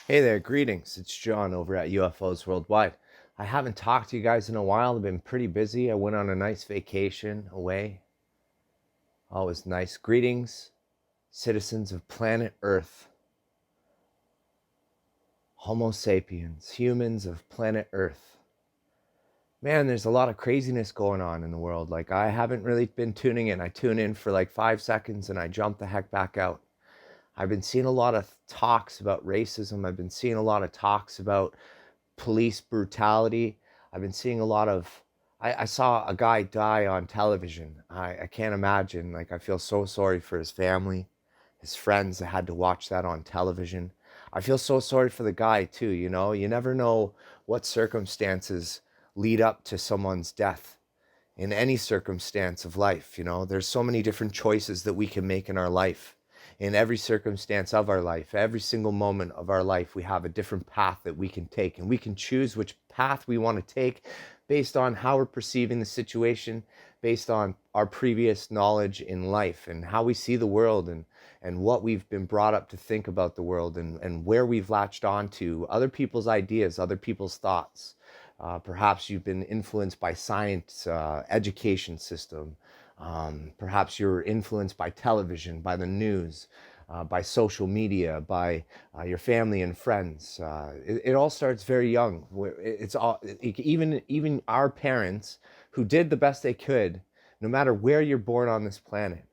Hey there, greetings. It's John over at UFOs Worldwide. I haven't talked to you guys in a while. I've been pretty busy. I went on a nice vacation away. Always nice. Greetings, citizens of planet Earth, Homo sapiens, humans of planet Earth. Man, there's a lot of craziness going on in the world. Like, I haven't really been tuning in. I tune in for like 5 seconds and I jump the heck back out. I've been seeing a lot of talks about racism. I've been seeing a lot of talks about police brutality. I've been seeing a lot of. I saw a guy die on television. I can't imagine. Like, I feel so sorry for his family, his friends that had to watch that on television. I feel so sorry for the guy too. You never know what circumstances lead up to someone's death in any circumstance of life. There's so many different choices that we can make in our life. In every circumstance of our life, every single moment of our life, we have a different path that we can take, and we can choose which path we want to take based on how we're perceiving the situation, based on our previous knowledge in life and how we see the world, and what we've been brought up to think about the world, and where we've latched on to other people's ideas, other people's thoughts. Perhaps you've been influenced by science, education system. Perhaps you're influenced by television, by the news, by social media, by your family and friends. It all starts very young. It's all, even our parents who did the best they could, no matter where you're born on this planet.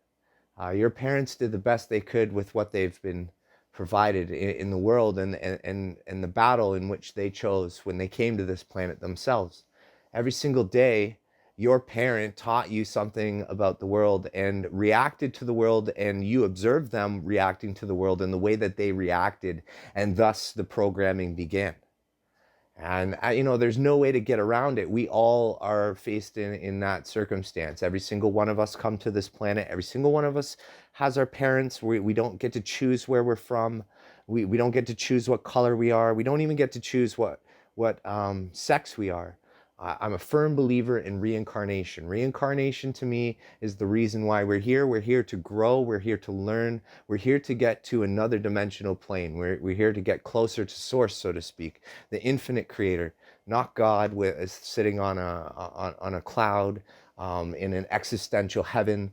Your parents did the best they could with what they've been provided in the world, and the battle in which they chose when they came to this planet themselves. Every single day, your parent taught you something about the world and reacted to the world, and you observed them reacting to the world in the way that they reacted, and thus the programming began. And there's no way to get around it. We all are faced in that circumstance. Every single one of us come to this planet. Every single one of us has our parents. We don't get to choose where we're from. We don't get to choose what color we are. We don't even get to choose what sex we are. I'm a firm believer in reincarnation. Reincarnation to me is the reason why we're here. We're here to grow. We're here to learn. We're here to get to another dimensional plane. We're here to get closer to source, so to speak, the infinite creator, not God sitting on a cloud in an existential heaven.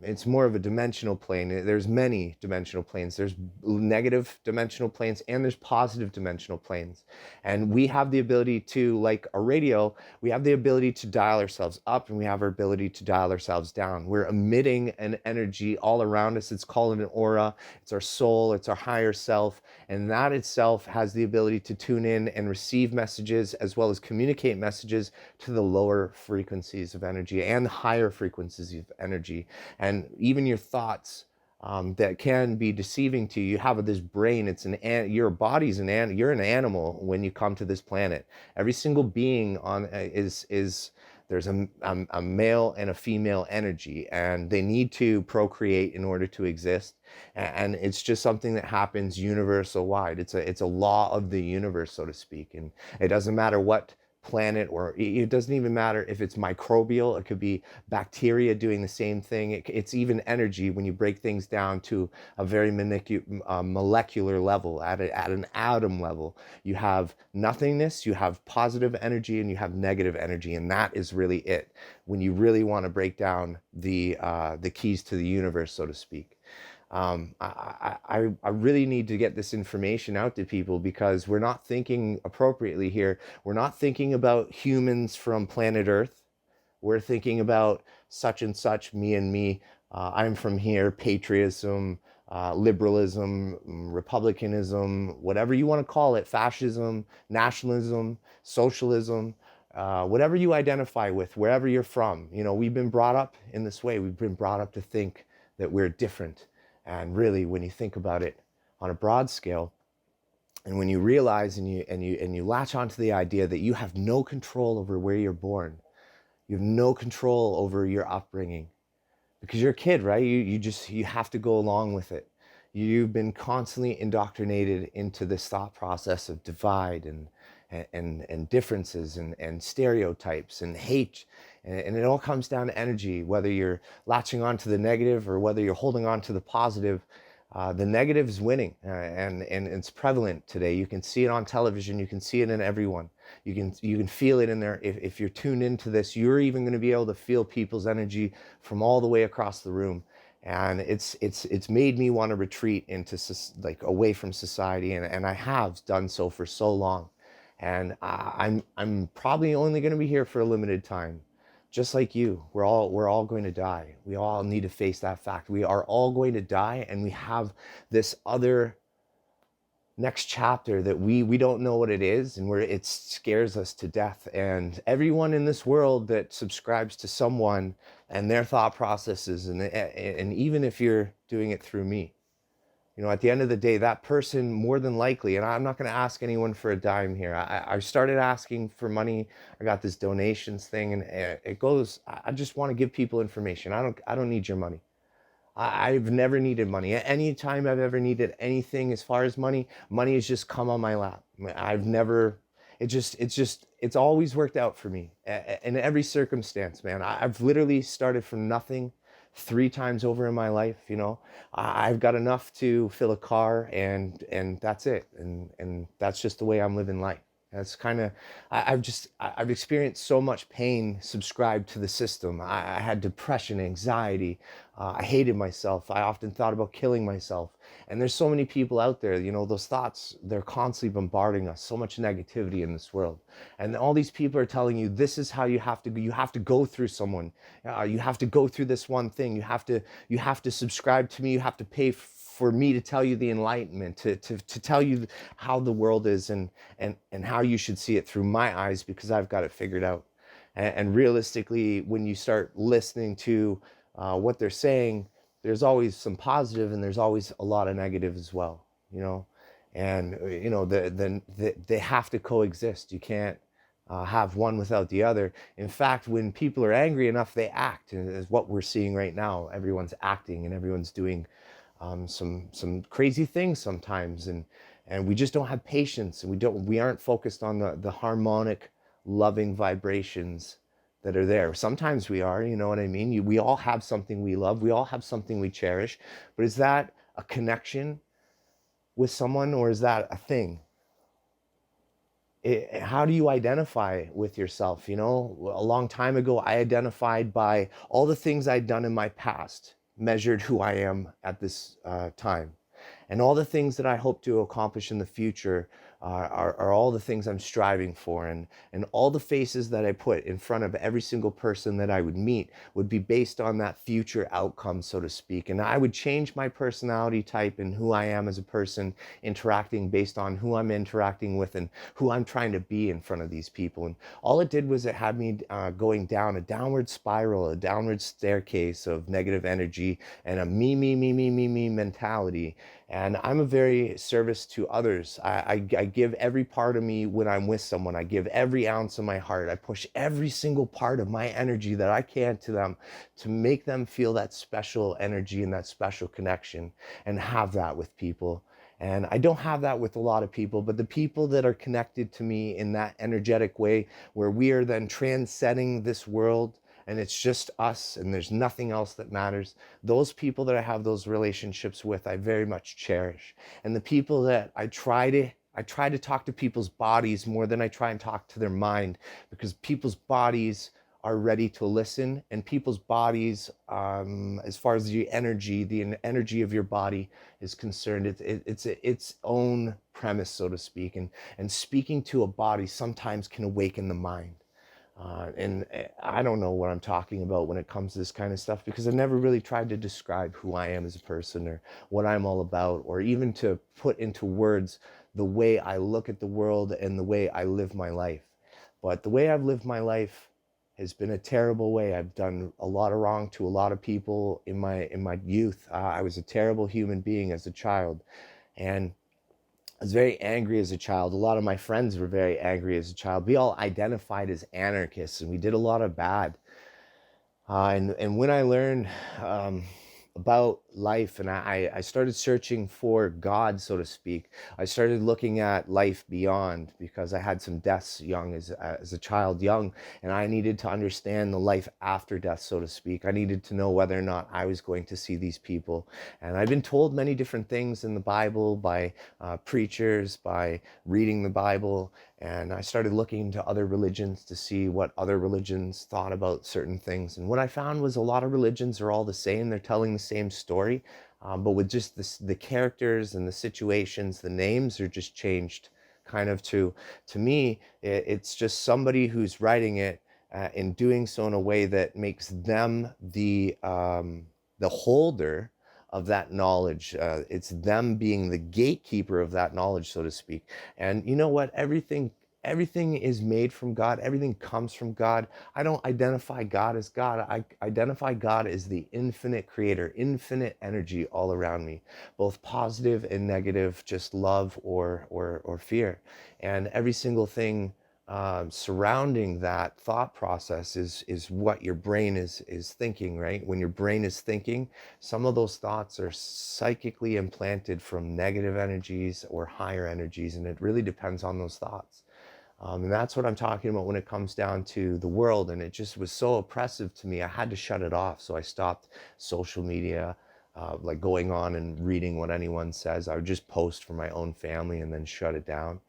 It's more of a dimensional plane. There's many dimensional planes. There's negative dimensional planes and there's positive dimensional planes. And we have the ability to, like a radio, we have the ability to dial ourselves up and we have our ability to dial ourselves down. We're emitting an energy all around us. It's called an aura. It's our soul. It's our higher self. And that itself has the ability to tune in and receive messages as well as communicate messages to the lower frequencies of energy and the higher frequencies of energy. And even your thoughts that can be deceiving to you. You have this brain. Your body's you're an animal when you come to this planet. Every single being on is there's a male and a female energy, and they need to procreate in order to exist. And it's just something that happens universal wide. It's a law of the universe, so to speak. And it doesn't matter what planet, or it doesn't even matter if it's microbial. It could be bacteria doing the same thing. It's even energy when you break things down to a very molecular level, at an atom level. You have nothingness, you have positive energy, and you have negative energy, and that is really it when you really want to break down the keys to the universe, so to speak. I really need to get this information out to people because we're not thinking appropriately here. We're not thinking about humans from planet Earth. We're thinking about such and such, me and me. I'm from here, patriotism, liberalism, republicanism, whatever you want to call it, fascism, nationalism, socialism, whatever you identify with, wherever you're from. We've been brought up in this way. We've been brought up to think that we're different. And really, when you think about it on a broad scale, and when you realize and you latch onto the idea that you have no control over where you're born, you have no control over your upbringing, because you're a kid, right? You have to go along with it. You've been constantly indoctrinated into this thought process of divide and differences and stereotypes and hate. And it all comes down to energy, whether you're latching on to the negative or whether you're holding on to the positive. The negative is winning, and it's prevalent today. You can see it on television. You can see it in everyone. You can feel it in there. If you're tuned into this, you're even going to be able to feel people's energy from all the way across the room. And it's made me want to retreat into like away from society, and I have done so for so long. And I'm probably only going to be here for a limited time, just like you. We're all going to die. We all need to face that fact. We are all going to die, and we have this other next chapter that we don't know what it is, and where it scares us to death. And everyone in this world that subscribes to someone and their thought processes, and even if you're doing it through me, at the end of the day, that person more than likely, and I'm not going to ask anyone for a dime here. I started asking for money. I got this donations thing, and it goes, I just want to give people information. I don't need your money. I've never needed money. Anytime I've ever needed anything as far as money, money has just come on my lap. I've never, it's always worked out for me in every circumstance, man. I've literally started from nothing 3 times over in my life. I've got enough to fill a car, and that's it. And that's just the way I'm living life. That's kind of, I've experienced so much pain subscribed to the system. I had depression, anxiety. I hated myself. I often thought about killing myself. And there's so many people out there, those thoughts, they're constantly bombarding us. So much negativity in this world. And all these people are telling you, this is how you have to go through someone. You have to go through this one thing. You have to subscribe to me. You have to pay for me to tell you the enlightenment, to tell you how the world is, and how you should see it through my eyes, because I've got it figured out. And realistically, when you start listening to what they're saying, there's always some positive, and there's always a lot of negative as well, and they have to coexist. You can't have one without the other. In fact, when people are angry enough, they act, and is what we're seeing right now. Everyone's acting, and everyone's doing some crazy things sometimes, and we just don't have patience, and we aren't focused on the harmonic, loving vibrations that are there. Sometimes we are, you know what I mean? We all have something we love. We all have something we cherish. But is that a connection with someone, or is that a thing? How do you identify with yourself? A long time ago, I identified by all the things I'd done in my past, measured who I am at this time. And all the things that I hope to accomplish in the future are all the things I'm striving for. And all the faces that I put in front of every single person that I would meet would be based on that future outcome, so to speak. And I would change my personality type and who I am as a person, interacting based on who I'm interacting with and who I'm trying to be in front of these people. And all it did was it had me going down a downward spiral, a downward staircase of negative energy and a me mentality. And I'm a very service to others. I give every part of me when I'm with someone. I give every ounce of my heart. I push every single part of my energy that I can to them, to make them feel that special energy and that special connection, and have that with people. And I don't have that with a lot of people, but the people that are connected to me in that energetic way, where we are then transcending this world, and it's just us and there's nothing else that matters. Those people that I have those relationships with, I very much cherish. And the people that I try to talk to people's bodies more than I try and talk to their mind, because people's bodies are ready to listen, and people's bodies, as far as the energy of your body is concerned, it's its own premise, so to speak. And speaking to a body sometimes can awaken the mind. And I don't know what I'm talking about when it comes to this kind of stuff, because I've never really tried to describe who I am as a person, or what I'm all about, or even to put into words the way I look at the world and the way I live my life. But the way I've lived my life has been a terrible way. I've done a lot of wrong to a lot of people in my youth. I was a terrible human being as a child, and I was very angry as a child. A lot of my friends were very angry as a child. We all identified as anarchists, and we did a lot of bad. And when I learned about life, and I started searching for God, so to speak. I started looking at life beyond, because I had some deaths young, as a child young, and I needed to understand the life after death, so to speak. I needed to know whether or not I was going to see these people. And I've been told many different things in the Bible by preachers, by reading the Bible, and I started looking into other religions to see what other religions thought about certain things. And what I found was a lot of religions are all the same. They're telling the same story, but with just the characters and the situations, the names are just changed kind of to me. It's just somebody who's writing it and doing so in a way that makes them the holder of that knowledge. It's them being the gatekeeper of that knowledge, so to speak. And you know what? Everything is made from God. Everything comes from God. I don't identify God as God. I identify God as the infinite creator, infinite energy all around me, both positive and negative, just love or fear. And every single thing surrounding that thought process is what your brain is thinking, right? When your brain is thinking, some of those thoughts are psychically implanted from negative energies or higher energies, and it really depends on those thoughts. And that's what I'm talking about when it comes down to the world. And it just was so oppressive to me. I had to shut it off. So I stopped social media, like going on and reading what anyone says. I would just post for my own family and then shut it down.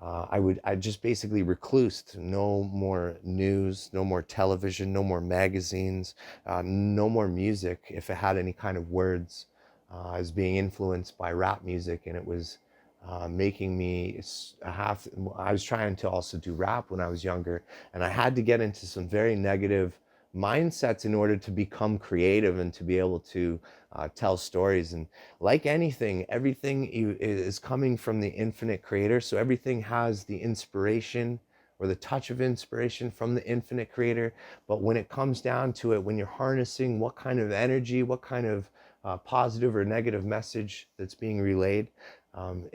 I just basically reclused. No more news, no more television, no more magazines, no more music if it had any kind of words. I was being influenced by rap music, and it was making me have. I was trying to also do rap when I was younger, and I had to get into some very negative mindsets in order to become creative and to be able to tell stories. And like anything, everything is coming from the infinite creator. So everything has the inspiration or the touch of inspiration from the infinite creator. But when it comes down to it, when you're harnessing what kind of energy, what kind of positive or negative message that's being relayed,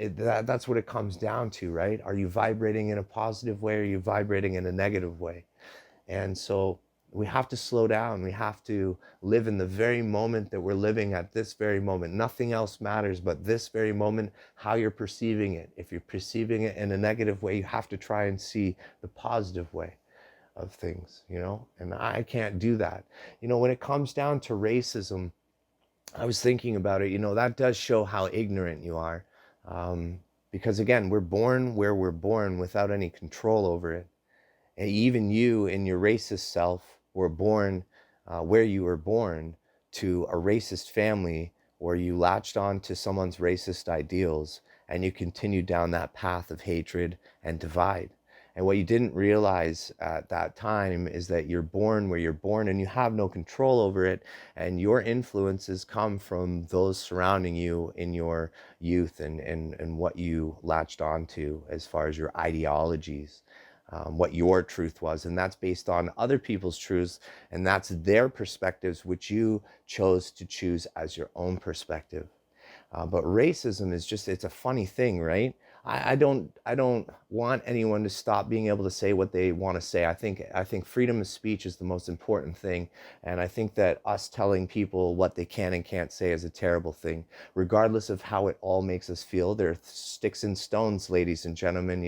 that's what it comes down to, right? Are you vibrating in a positive way, or are you vibrating in a negative way? And so we have to slow down. We have to live in the very moment that we're living at this very moment. Nothing else matters but this very moment, how you're perceiving it. If you're perceiving it in a negative way, you have to try and see the positive way of things, and I can't do that. When it comes down to racism, I was thinking about it, that does show how ignorant you are. Because again, we're born where we're born without any control over it. And even you in your racist self were born where you were born, to a racist family, where you latched on to someone's racist ideals, and you continued down that path of hatred and divide. And what you didn't realize at that time is that you're born where you're born, and you have no control over it. And your influences come from those surrounding you in your youth, and what you latched onto as far as your ideologies, what your truth was. And that's based on other people's truths, and that's their perspectives, which you chose to choose as your own perspective. But racism is just, it's a funny thing, right? I don't want anyone to stop being able to say what they want to say. I think freedom of speech is the most important thing. And I think that us telling people what they can and can't say is a terrible thing, regardless of how it all makes us feel. There are sticks and stones, ladies and gentlemen,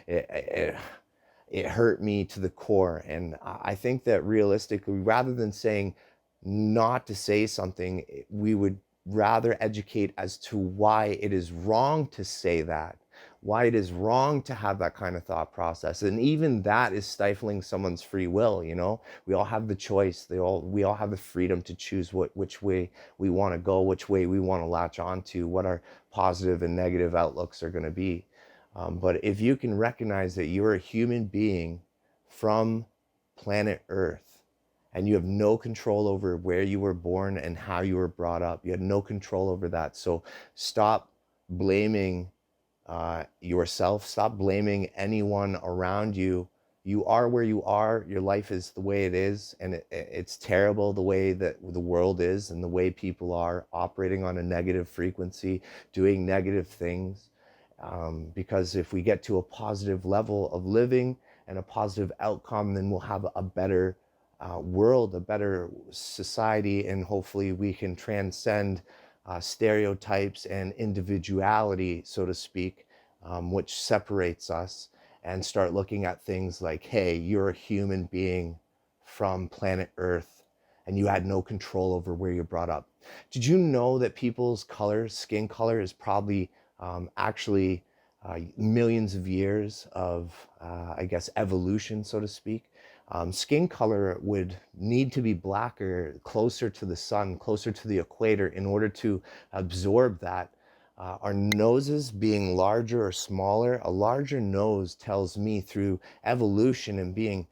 it hurt me to the core. And I think that realistically, rather than saying not to say something, we would rather educate as to why it is wrong to say that, why it is wrong to have that kind of thought process. And even that is stifling someone's free will. We all have the choice. We all have the freedom to choose which way we want to go, which way we want to latch on to, what our positive and negative outlooks are going to be. But if you can recognize that you're a human being from planet Earth, and you have no control over where you were born and how you were brought up, you had no control over that. So stop blaming yourself. Stop blaming anyone around you. You are where you are. Your life is the way it is, and it's terrible the way that the world is and the way people are operating on a negative frequency, doing negative things. Because if we get to a positive level of living and a positive outcome, then we'll have a better world, a better society, and hopefully we can transcend stereotypes and individuality, so to speak, which separates us, and start looking at things like, hey, you're a human being from planet Earth and you had no control over where you're brought up. Did you know that people's color, skin color, is probably actually millions of years of, I guess, evolution, so to speak? Skin color would need to be blacker, closer to the sun, closer to the equator in order to absorb that. Our noses being larger or smaller, a larger nose tells me through evolution and being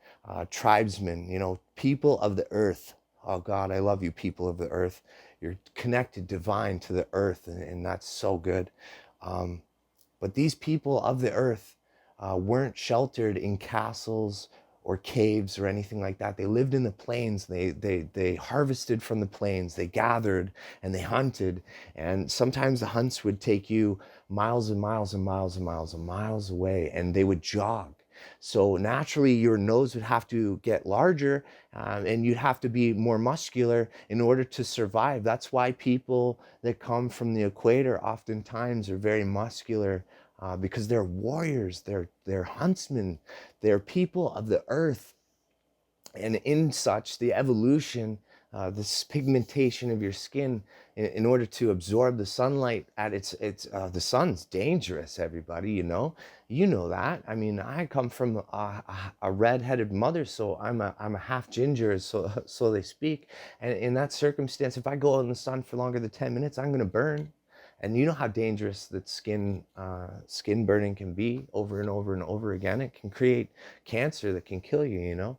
tribesmen, people of the earth. Oh God, I love you, people of the earth. You're connected divine to the earth, and that's so good. Um, but these people of the earth weren't sheltered in castles or caves or anything like that. They lived in the plains. They harvested from the plains. They gathered and they hunted. And sometimes the hunts would take you miles and miles and miles and miles and miles away, and they would jog. So naturally, your nose would have to get larger, and you'd have to be more muscular in order to survive. That's why people that come from the equator oftentimes are very muscular, because they're warriors, they're huntsmen, they're people of the earth. And in such, the evolution, this pigmentation of your skin in order to absorb the sunlight at the sun's dangerous, everybody, you know that. I mean, I come from a red-headed mother, so I'm a half ginger, so they speak. And in that circumstance, if I go out in the sun for longer than 10 minutes, I'm going to burn. And you know how dangerous that skin burning can be over and over and over again. It can create cancer that can kill you.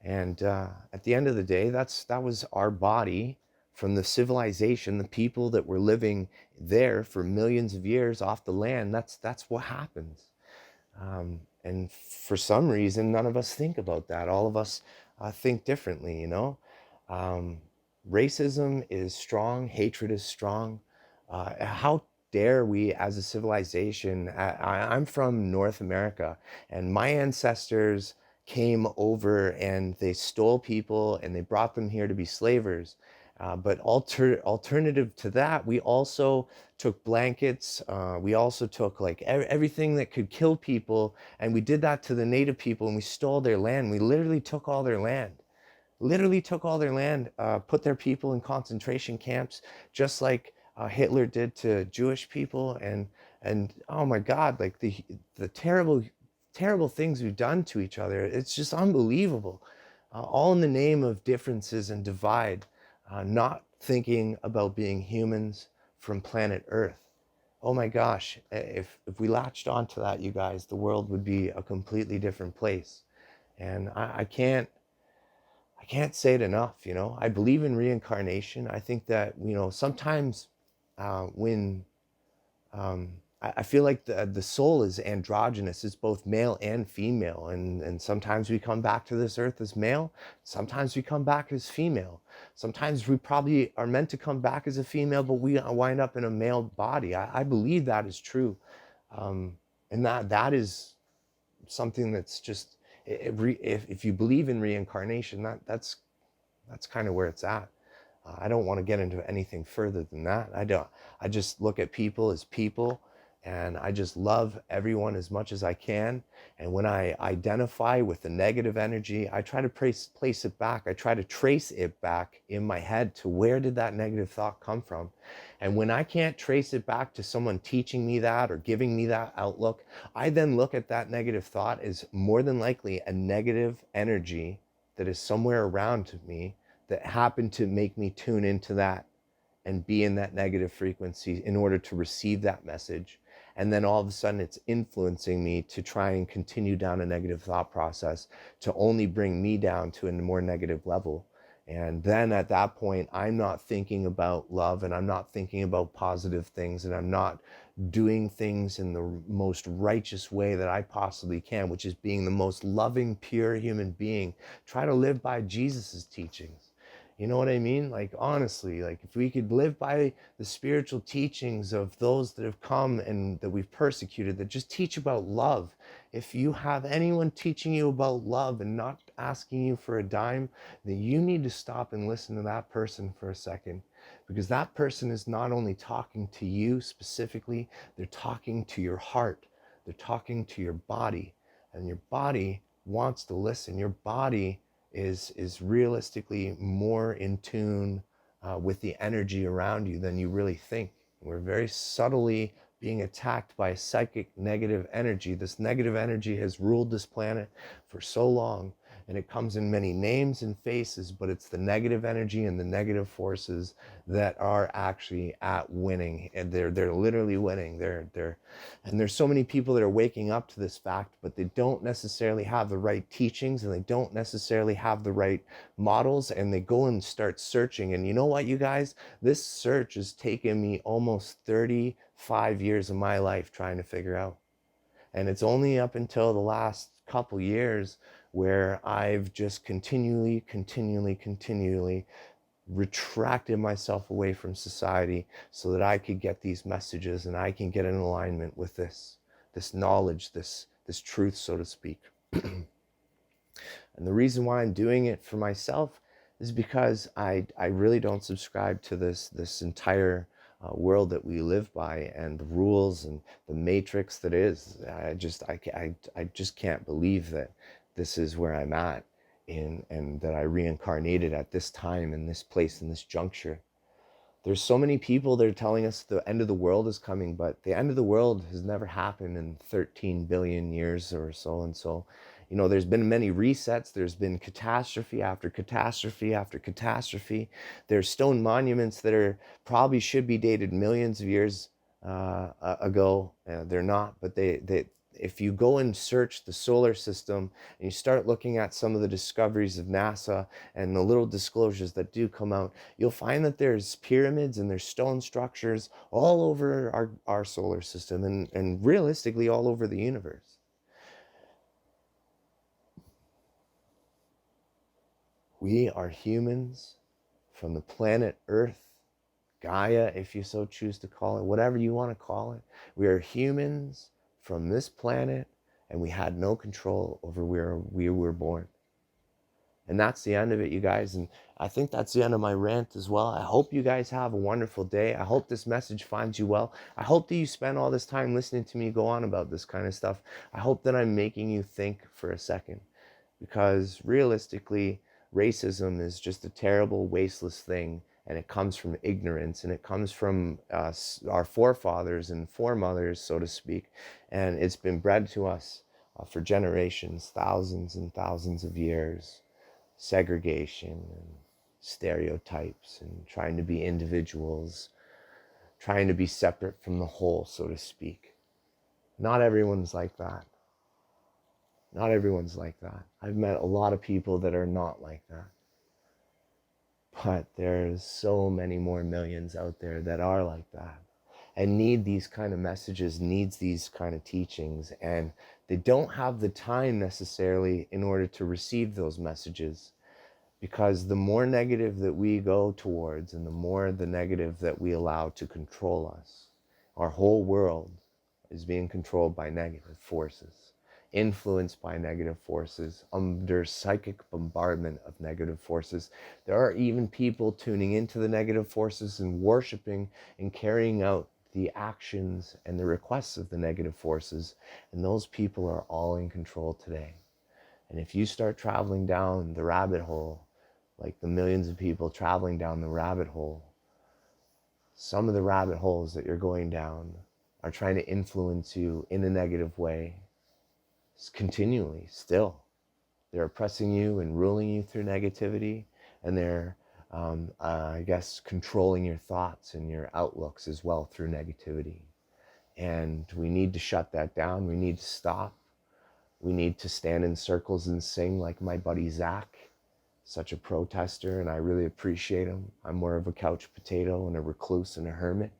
And at the end of the day, that was our body from the civilization, the people that were living there for millions of years off the land. That's what happens. And for some reason, none of us think about that. All of us think differently. Um, Racism is strong. Hatred is strong. How dare we as a civilization? I'm from North America, and my ancestors came over and they stole people and they brought them here to be slavers. But alternative to that, we also took blankets. We also took like everything that could kill people, and we did that to the native people, and we stole their land. We literally took all their land. Literally took all their land, put their people in concentration camps, just like Hitler did to Jewish people, and oh my God, like the terrible things we've done to each other. It's just unbelievable. All in the name of differences and divide, not thinking about being humans from planet Earth. Oh my gosh, if we latched onto that, you guys, the world would be a completely different place. And I can't say it enough. I believe in reincarnation. I think that, sometimes when I feel like the soul is androgynous. It's both male and female. And sometimes we come back to this earth as male. Sometimes we come back as female. Sometimes we probably are meant to come back as a female, but we wind up in a male body. I believe that is true. And that is something that's just, if you believe in reincarnation, that's kind of where it's at. I don't want to get into anything further than that. I just look at people as people, and I just love everyone as much as I can. And when I identify with the negative energy, I try to place it back. I try to trace it back in my head to where did that negative thought come from. And when I can't trace it back to someone teaching me that or giving me that outlook, I then look at that negative thought as more than likely a negative energy that is somewhere around me that happened to make me tune into that and be in that negative frequency in order to receive that message. And then all of a sudden it's influencing me to try and continue down a negative thought process to only bring me down to a more negative level. And then at that point, I'm not thinking about love, and I'm not thinking about positive things, and I'm not doing things in the most righteous way that I possibly can, which is being the most loving, pure human being. Try to live by Jesus's teachings. You know what I mean? Like, honestly, like if we could live by the spiritual teachings of those that have come and that we've persecuted, that just teach about love. If you have anyone teaching you about love and not asking you for a dime, then you need to stop and listen to that person for a second. Because that person is not only talking to you specifically, they're talking to your heart. They're talking to your body. And your body wants to listen. Your body is realistically more in tune with the energy around you than you really think. We're very subtly being attacked by psychic negative energy. This negative energy has ruled this planet for so long, and it comes in many names and faces, but it's the negative energy and the negative forces that are actually at winning, and they're literally winning. And there's so many people that are waking up to this fact, but they don't necessarily have the right teachings, and they don't necessarily have the right models, and they go and start searching. And you know what, you guys? This search has taken me almost 35 years of my life trying to figure out. And it's only up until the last couple years where I've just continually retracted myself away from society so that I could get these messages and I can get in alignment with this knowledge, this truth, so to speak. And the reason why I'm doing it for myself is because I really don't subscribe to this entire world that we live by and the rules and the matrix that is. I just can't believe that this is where I'm at and that I reincarnated at this time in this place in this juncture. There's so many people that are telling us the end of the world is coming, but the end of the world has never happened in 13 billion years or so. And so, you know, there's been many resets. There's been catastrophe after catastrophe after catastrophe. There's stone monuments that are probably should be dated millions of years ago. They're not, but they if you go and search the solar system and you start looking at some of the discoveries of NASA and the little disclosures that do come out, you'll find that there's pyramids and there's stone structures all over our solar system and realistically all over the universe. We are humans from the planet Earth, Gaia, if you so choose to call it, whatever you want to call it. We are humans from this planet, and we had no control over where we were born. And that's the end of it, you guys. And I think that's the end of my rant as well. I hope you guys have a wonderful day. I hope this message finds you well. I hope that you spend all this time listening to me go on about this kind of stuff. I hope that I'm making you think for a second, because realistically, racism is just a terrible, wasteless thing. And it comes from ignorance, and it comes from our forefathers and foremothers, so to speak. And it's been bred to us for generations, thousands and thousands of years. Segregation and stereotypes and trying to be individuals, trying to be separate from the whole, so to speak. Not everyone's like that. Not everyone's like that. I've met a lot of people that are not like that. But there's so many more millions out there that are like that and need these kind of messages, needs these kind of teachings, and they don't have the time necessarily in order to receive those messages. Because the more negative that we go towards and the more the negative that we allow to control us, our whole world is being controlled by negative forces, influenced by negative forces, under psychic bombardment of negative forces. There are even people tuning into the negative forces and worshiping and carrying out the actions and the requests of the negative forces. And those people are all in control today. And if you start traveling down the rabbit hole, like the millions of people traveling down the rabbit hole, some of the rabbit holes that you're going down are trying to influence you in a negative way continually still. They're oppressing you and ruling you through negativity, and they're, I guess, controlling your thoughts and your outlooks as well through negativity. And we need to shut that down. We need to stop. We need to stand in circles and sing like my buddy Zach, such a protester, and I really appreciate him. I'm more of a couch potato and a recluse and a hermit.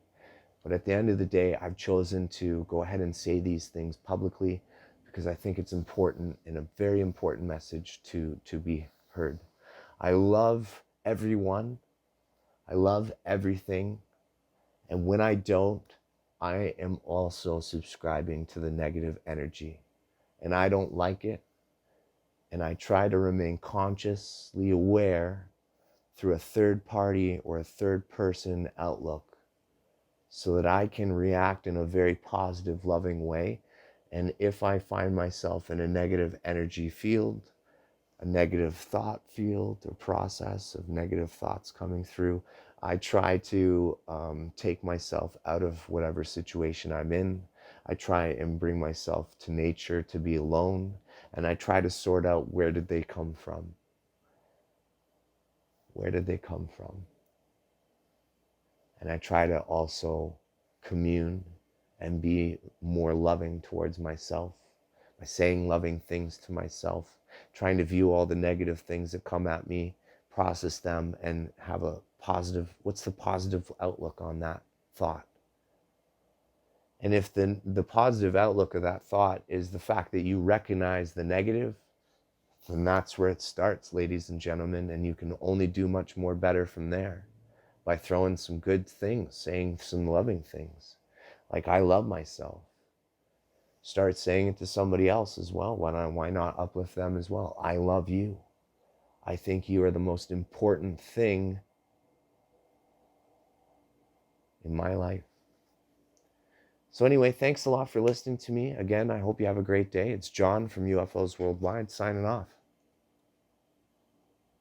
But at the end of the day, I've chosen to go ahead and say these things publicly because I think it's important and a very important message to be heard. I love everyone. I love everything. And when I don't, I am also subscribing to the negative energy. And I don't like it. And I try to remain consciously aware through a third party or a third person outlook so that I can react in a very positive, loving way. And if I find myself in a negative energy field, a negative thought field or process of negative thoughts coming through, I try to take myself out of whatever situation I'm in. I try and bring myself to nature to be alone, and I try to sort out where did they come from? Where did they come from? And I try to also commune and be more loving towards myself by saying loving things to myself, trying to view all the negative things that come at me, process them, and have a positive, what's the positive outlook on that thought? And if the positive outlook of that thought is the fact that you recognize the negative, then that's where it starts, ladies and gentlemen, and you can only do much more better from there by throwing some good things, saying some loving things. Like, I love myself. Start saying it to somebody else as well. Why not uplift them as well? I love you. I think you are the most important thing in my life. So anyway, thanks a lot for listening to me. Again, I hope you have a great day. It's John from UFOs Worldwide signing off.